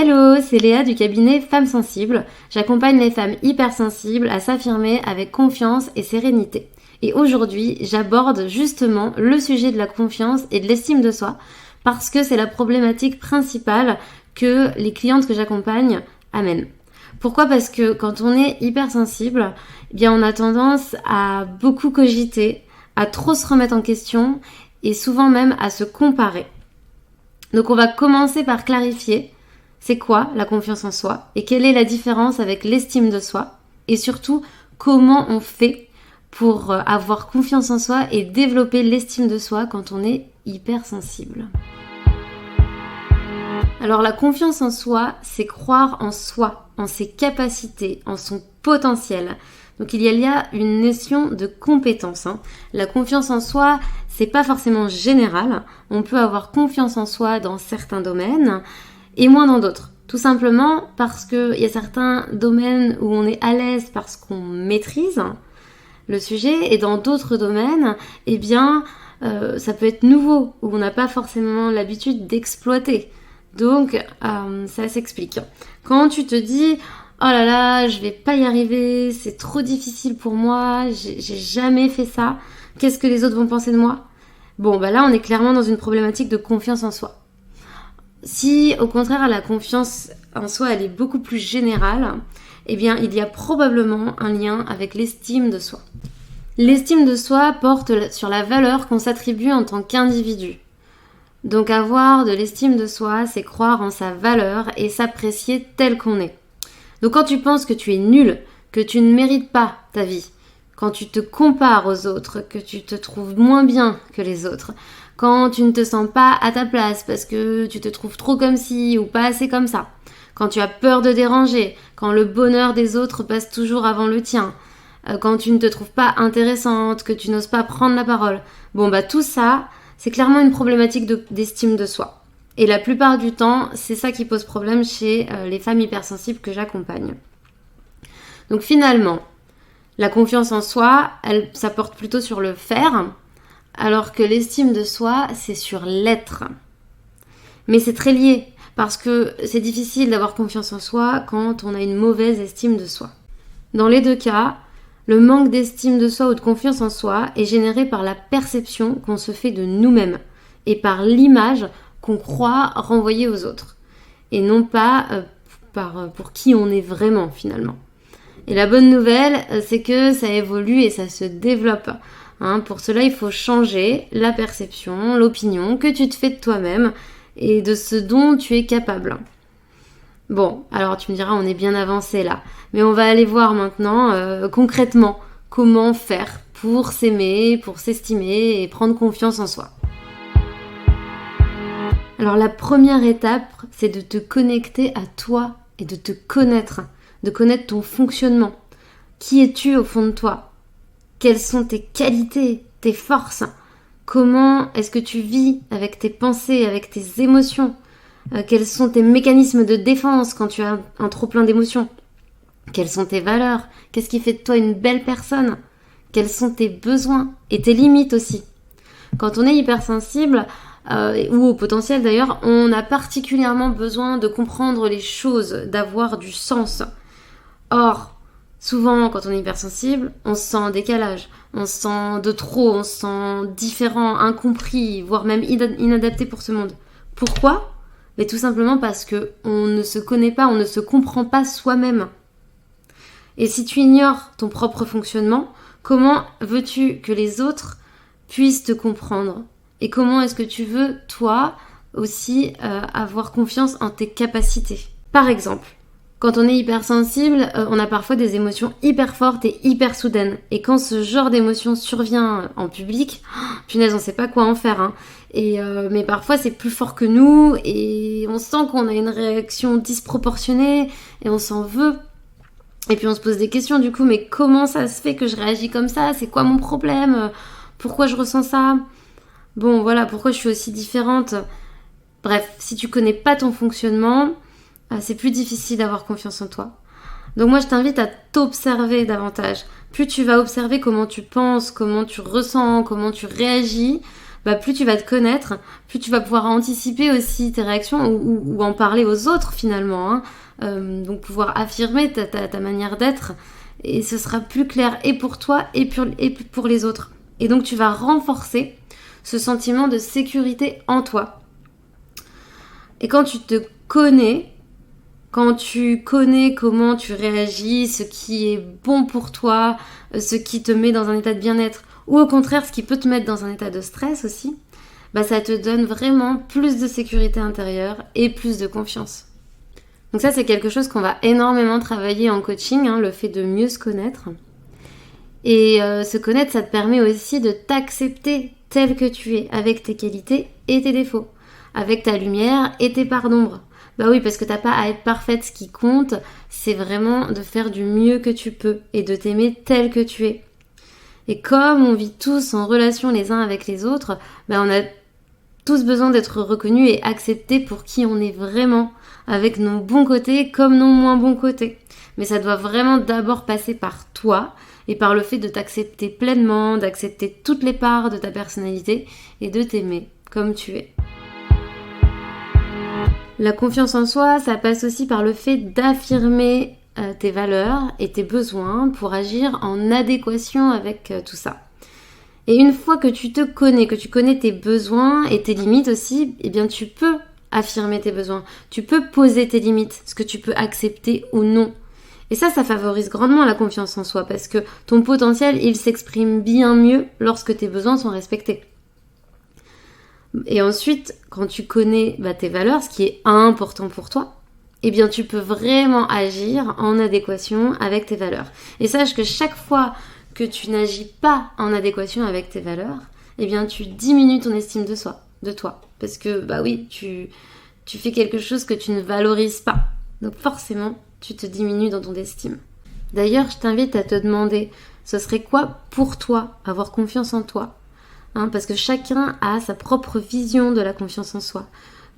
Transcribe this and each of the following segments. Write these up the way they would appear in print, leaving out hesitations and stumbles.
Hello, c'est Léa du cabinet Femmes Sensibles. J'accompagne les femmes hypersensibles à s'affirmer avec confiance et sérénité. Et aujourd'hui, j'aborde justement le sujet de la confiance et de l'estime de soi parce que c'est la problématique principale que les clientes que j'accompagne amènent. Pourquoi ? Parce que quand on est hypersensible, eh bien on a tendance à beaucoup cogiter, à trop se remettre en question et souvent même à se comparer. Donc on va commencer par clarifier c'est quoi la confiance en soi et quelle est la différence avec l'estime de soi et surtout comment on fait pour avoir confiance en soi et développer l'estime de soi quand on est hypersensible. Alors la confiance en soi, c'est croire en soi, en ses capacités, en son potentiel. Donc il y a une notion de compétence. La confiance en soi, c'est pas forcément général. On peut avoir confiance en soi dans certains domaines et moins dans d'autres. Tout simplement parce qu'il y a certains domaines où on est à l'aise parce qu'on maîtrise le sujet et dans d'autres domaines, eh bien, ça peut être nouveau, où on n'a pas forcément l'habitude d'exploiter. Donc, ça s'explique. Quand tu te dis « Oh là là, je vais pas y arriver, c'est trop difficile pour moi, j'ai jamais fait ça, qu'est-ce que les autres vont penser de moi ?» Bon, bah là, on est clairement dans une problématique de confiance en soi. Si, au contraire, la confiance en soi, elle est beaucoup plus générale, eh bien, il y a probablement un lien avec l'estime de soi. L'estime de soi porte sur la valeur qu'on s'attribue en tant qu'individu. Donc, avoir de l'estime de soi, c'est croire en sa valeur et s'apprécier tel qu'on est. Donc, quand tu penses que tu es nul, que tu ne mérites pas ta vie, quand tu te compares aux autres, que tu te trouves moins bien que les autres, quand tu ne te sens pas à ta place parce que tu te trouves trop comme ci ou pas assez comme ça, quand tu as peur de déranger, quand le bonheur des autres passe toujours avant le tien, quand tu ne te trouves pas intéressante, que tu n'oses pas prendre la parole. Bon, bah tout ça, c'est clairement une problématique d'estime de soi. Et la plupart du temps, c'est ça qui pose problème chez les femmes hypersensibles que j'accompagne. Donc finalement, la confiance en soi, ça porte plutôt sur le faire, alors que l'estime de soi, c'est sur l'être. Mais c'est très lié, parce que c'est difficile d'avoir confiance en soi quand on a une mauvaise estime de soi. Dans les deux cas, le manque d'estime de soi ou de confiance en soi est généré par la perception qu'on se fait de nous-mêmes et par l'image qu'on croit renvoyer aux autres, et non pas pour qui on est vraiment finalement. Et la bonne nouvelle, c'est que ça évolue et ça se développe. Pour cela, il faut changer la perception, l'opinion que tu te fais de toi-même et de ce dont tu es capable. Bon, alors tu me diras, on est bien avancé là. Mais on va aller voir maintenant concrètement comment faire pour s'aimer, pour s'estimer et prendre confiance en soi. Alors la première étape, c'est de te connecter à toi et de te connaître, de connaître ton fonctionnement. Qui es-tu au fond de toi ? Quelles sont tes qualités, tes forces ? Comment est-ce que tu vis avec tes pensées, avec tes émotions ? Quels sont tes mécanismes de défense quand tu as un trop-plein d'émotions ? Quelles sont tes valeurs ? Qu'est-ce qui fait de toi une belle personne ? Quels sont tes besoins et tes limites aussi ? Quand on est hypersensible, ou au potentiel d'ailleurs, on a particulièrement besoin de comprendre les choses, d'avoir du sens. Or, souvent, quand on est hypersensible, on se sent en décalage, on se sent de trop, on se sent différent, incompris, voire même inadapté pour ce monde. Pourquoi ? Mais tout simplement parce qu'on ne se connaît pas, on ne se comprend pas soi-même. Et si tu ignores ton propre fonctionnement, comment veux-tu que les autres puissent te comprendre ? Et comment est-ce que tu veux, toi, aussi, avoir confiance en tes capacités ? Par exemple, quand on est hypersensible, on a parfois des émotions hyper fortes et hyper soudaines. Et quand ce genre d'émotion survient en public, punaise, on sait pas quoi en faire. Mais parfois, c'est plus fort que nous et on sent qu'on a une réaction disproportionnée et on s'en veut. Et puis on se pose des questions du coup, mais comment ça se fait que je réagis comme ça ? C'est quoi mon problème ? Pourquoi je ressens ça ? Bon, voilà, pourquoi je suis aussi différente ? Bref, si tu connais pas ton fonctionnement, c'est plus difficile d'avoir confiance en toi. Donc moi, je t'invite à t'observer davantage. Plus tu vas observer comment tu penses, comment tu ressens, comment tu réagis, plus tu vas te connaître, plus tu vas pouvoir anticiper aussi tes réactions ou en parler aux autres finalement, hein. Donc pouvoir affirmer ta manière d'être, et ce sera plus clair et pour toi et pour les autres. Et donc tu vas renforcer ce sentiment de sécurité en toi. Et quand tu te connais, quand tu connais comment tu réagis, ce qui est bon pour toi, ce qui te met dans un état de bien-être, ou au contraire ce qui peut te mettre dans un état de stress aussi, ça te donne vraiment plus de sécurité intérieure et plus de confiance. Donc ça, c'est quelque chose qu'on va énormément travailler en coaching, hein, le fait de mieux se connaître. Et se connaître, ça te permet aussi de t'accepter tel que tu es, avec tes qualités et tes défauts, avec ta lumière et tes parts d'ombre. Oui, parce que t'as pas à être parfaite, ce qui compte, c'est vraiment de faire du mieux que tu peux et de t'aimer tel que tu es. Et comme on vit tous en relation les uns avec les autres, on a tous besoin d'être reconnus et acceptés pour qui on est vraiment, avec nos bons côtés comme nos moins bons côtés. Mais ça doit vraiment d'abord passer par toi et par le fait de t'accepter pleinement, d'accepter toutes les parts de ta personnalité et de t'aimer comme tu es. La confiance en soi, ça passe aussi par le fait d'affirmer tes valeurs et tes besoins pour agir en adéquation avec tout ça. Et une fois que tu te connais, que tu connais tes besoins et tes limites aussi, tu peux affirmer tes besoins. Tu peux poser tes limites, ce que tu peux accepter ou non. Et ça favorise grandement la confiance en soi parce que ton potentiel, il s'exprime bien mieux lorsque tes besoins sont respectés. Et ensuite, quand tu connais tes valeurs, ce qui est important pour toi, tu peux vraiment agir en adéquation avec tes valeurs. Et sache que chaque fois que tu n'agis pas en adéquation avec tes valeurs, tu diminues ton estime de toi. Parce que, tu fais quelque chose que tu ne valorises pas. Donc forcément, tu te diminues dans ton estime. D'ailleurs, je t'invite à te demander, ce serait quoi pour toi avoir confiance en toi ? Parce que chacun a sa propre vision de la confiance en soi.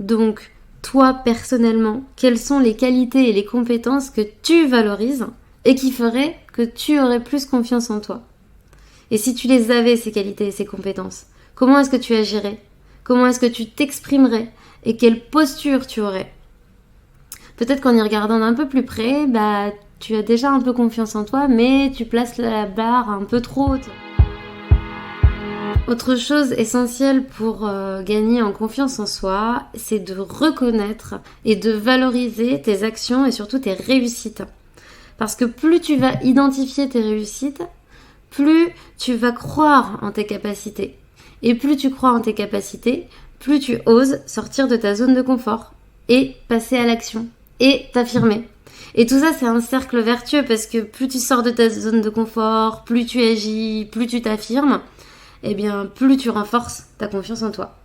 Donc, toi, personnellement, quelles sont les qualités et les compétences que tu valorises et qui feraient que tu aurais plus confiance en toi ? Et si tu les avais, ces qualités et ces compétences, comment est-ce que tu agirais ? Comment est-ce que tu t'exprimerais ? Et quelle posture tu aurais ? Peut-être qu'en y regardant d'un peu plus près, tu as déjà un peu confiance en toi, mais tu places la barre un peu trop haute. Autre chose essentielle pour gagner en confiance en soi, c'est de reconnaître et de valoriser tes actions et surtout tes réussites. Parce que plus tu vas identifier tes réussites, plus tu vas croire en tes capacités. Et plus tu crois en tes capacités, plus tu oses sortir de ta zone de confort et passer à l'action et t'affirmer. Et tout ça, c'est un cercle vertueux parce que plus tu sors de ta zone de confort, plus tu agis, plus tu t'affirmes, plus tu renforces ta confiance en toi.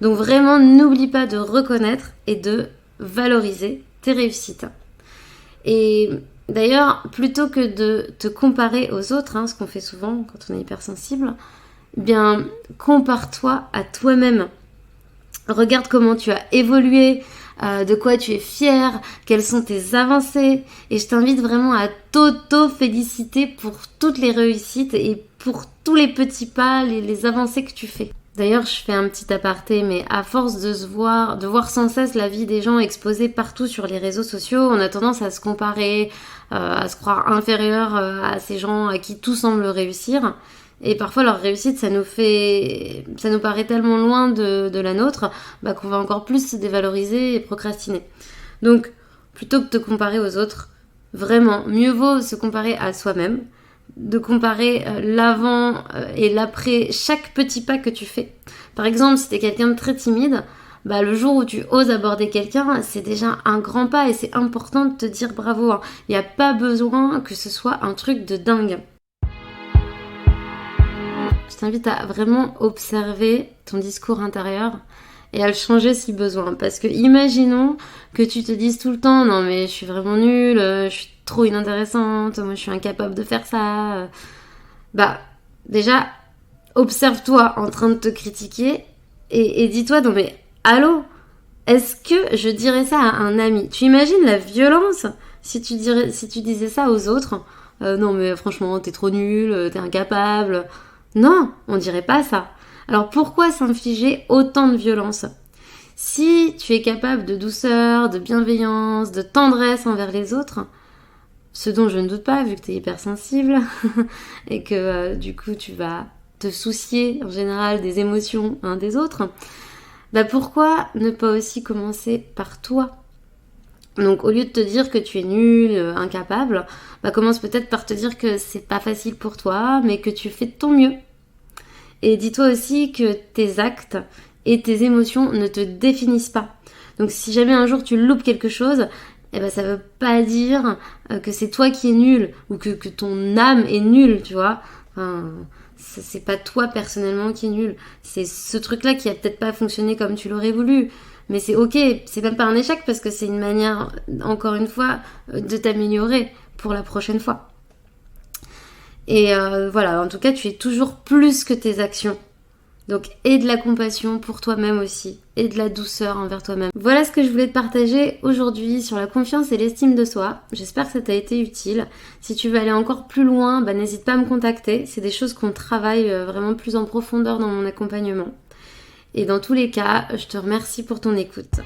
Donc vraiment, n'oublie pas de reconnaître et de valoriser tes réussites. Et d'ailleurs, plutôt que de te comparer aux autres, ce qu'on fait souvent quand on est hypersensible, compare-toi à toi-même. Regarde comment tu as évolué, de quoi tu es fier, quelles sont tes avancées. Et je t'invite vraiment à t'auto-féliciter pour toutes les réussites et pour tous les petits pas, les avancées que tu fais. D'ailleurs, je fais un petit aparté, mais à force de voir sans cesse la vie des gens exposée partout sur les réseaux sociaux, on a tendance à se comparer, à se croire inférieur à ces gens à qui tout semble réussir. Et parfois leur réussite, ça nous paraît tellement loin de la nôtre, qu'on va encore plus se dévaloriser et procrastiner. Donc, plutôt que de te comparer aux autres, vraiment, mieux vaut se comparer à soi-même, de comparer l'avant et l'après chaque petit pas que tu fais. Par exemple, si tu es quelqu'un de très timide, le jour où tu oses aborder quelqu'un, c'est déjà un grand pas et c'est important de te dire bravo. Il n'y a pas besoin que ce soit un truc de dingue. Je t'invite à vraiment observer ton discours intérieur et à le changer si besoin. Parce que imaginons que tu te dises tout le temps « Non mais je suis vraiment nulle, je suis trop inintéressante, moi je suis incapable de faire ça. » Déjà, observe-toi en train de te critiquer et dis-toi « Non mais allô, est-ce que je dirais ça à un ami ?» Tu imagines la violence si tu disais ça aux autres. Non mais franchement, t'es trop nulle, t'es incapable. Non, on dirait pas ça. Alors pourquoi s'infliger autant de violence? Si tu es capable de douceur, de bienveillance, de tendresse envers les autres, ce dont je ne doute pas vu que tu es hypersensible et que du coup tu vas te soucier en général des émotions des autres, bah pourquoi ne pas aussi commencer par toi? Donc au lieu de te dire que tu es nul, incapable, bah commence peut-être par te dire que c'est pas facile pour toi, mais que tu fais de ton mieux. Et dis-toi aussi que tes actes et tes émotions ne te définissent pas. Donc si jamais un jour tu loupes quelque chose, eh ben ça veut pas dire que c'est toi qui es nul ou que ton âme est nulle, tu vois. Enfin, c'est pas toi personnellement qui est nul. C'est ce truc-là qui a peut-être pas fonctionné comme tu l'aurais voulu. Mais c'est ok, c'est même pas un échec parce que c'est une manière, encore une fois, de t'améliorer pour la prochaine fois. Et voilà, en tout cas, tu es toujours plus que tes actions. Donc, aie de la compassion pour toi-même aussi, et de la douceur envers toi-même. Voilà ce que je voulais te partager aujourd'hui sur la confiance et l'estime de soi. J'espère que ça t'a été utile. Si tu veux aller encore plus loin, bah, n'hésite pas à me contacter. C'est des choses qu'on travaille vraiment plus en profondeur dans mon accompagnement. Et dans tous les cas, je te remercie pour ton écoute.